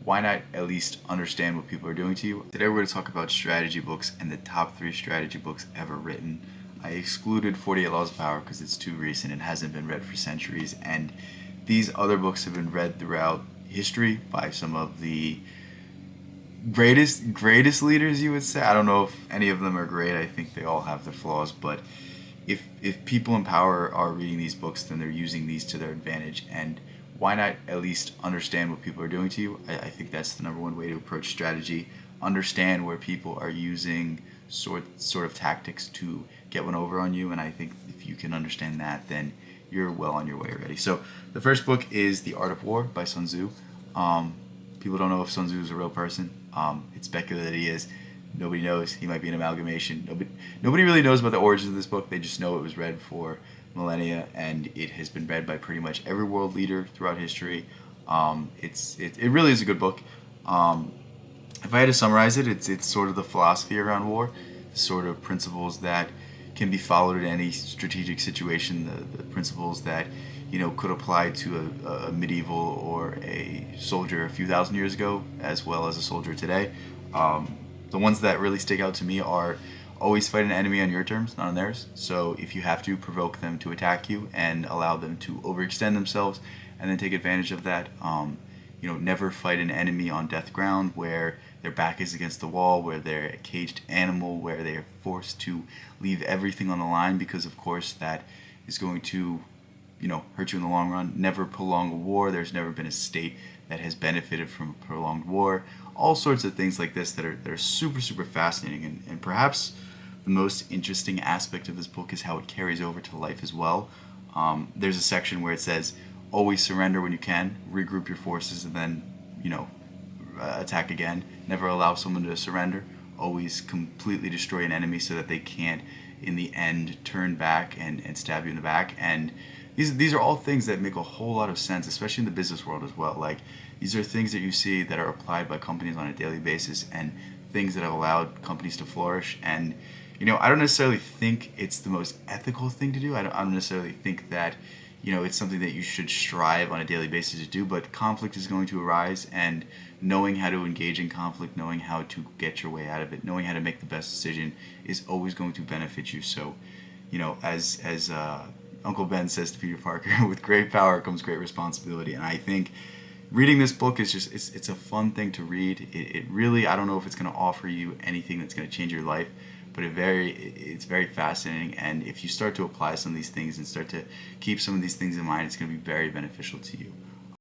why not at least understand what people are doing to you? Today we're going to talk about strategy books and the top 3 strategy books ever written. I excluded 48 Laws of Power because it's too recent and hasn't been read for centuries, and these other books have been read throughout history by some of the greatest leaders, you would say. I don't know if any of them are great. I think they all have their flaws, but if people in power are reading these books, then they're using these to their advantage. And why not at least understand what people are doing to you? I think that's the number one way to approach strategy. Understand where people are using sort of tactics to get one over on you, and I think if you can understand that, then you're well on your way already. So the first book is The Art of War by Sun Tzu. People don't know if Sun Tzu is a real person. It's speculated that he is. Nobody knows. He might be an amalgamation. Nobody really knows about the origins of this book. They just know it was read for millennia, and it has been read by pretty much every world leader throughout history. It really is a good book. If I had to summarize it, it's sort of the philosophy around war, the sort of principles that can be followed in any strategic situation, the principles that could apply to a medieval or a soldier a few thousand years ago, as well as a soldier today. The ones that really stick out to me are always fight an enemy on your terms, not on theirs. So if you have to, provoke them to attack you and allow them to overextend themselves and then take advantage of that. Never fight an enemy on death ground where their back is against the wall, where they're a caged animal, where they are forced to leave everything on the line, because of course that is going to hurt you in the long run. Never prolong a war. There's never been a state that has benefited from a prolonged war. All sorts of things like this that are super fascinating, and perhaps the most interesting aspect of this book is how it carries over to life as well. There's a section where it says, always surrender when you can, regroup your forces, and then attack again. Never allow someone to surrender. Always completely destroy an enemy so that they can't in the end turn back and stab you in the back. And these are all things that make a whole lot of sense, especially in the business world as well. Like, these are things that you see that are applied by companies on a daily basis, and things that have allowed companies to flourish. And I don't necessarily think it's the most ethical thing to do. I don't necessarily think that it's something that you should strive on a daily basis to do, but conflict is going to arise, and knowing how to engage in conflict, knowing how to get your way out of it, knowing how to make the best decision is always going to benefit you. So, as Uncle Ben says to Peter Parker, with great power comes great responsibility. And I think reading this book is just, it's a fun thing to read. It really, I don't know if it's going to offer you anything that's going to change your life, but it's very fascinating. And if you start to apply some of these things and start to keep some of these things in mind, it's going to be very beneficial to you.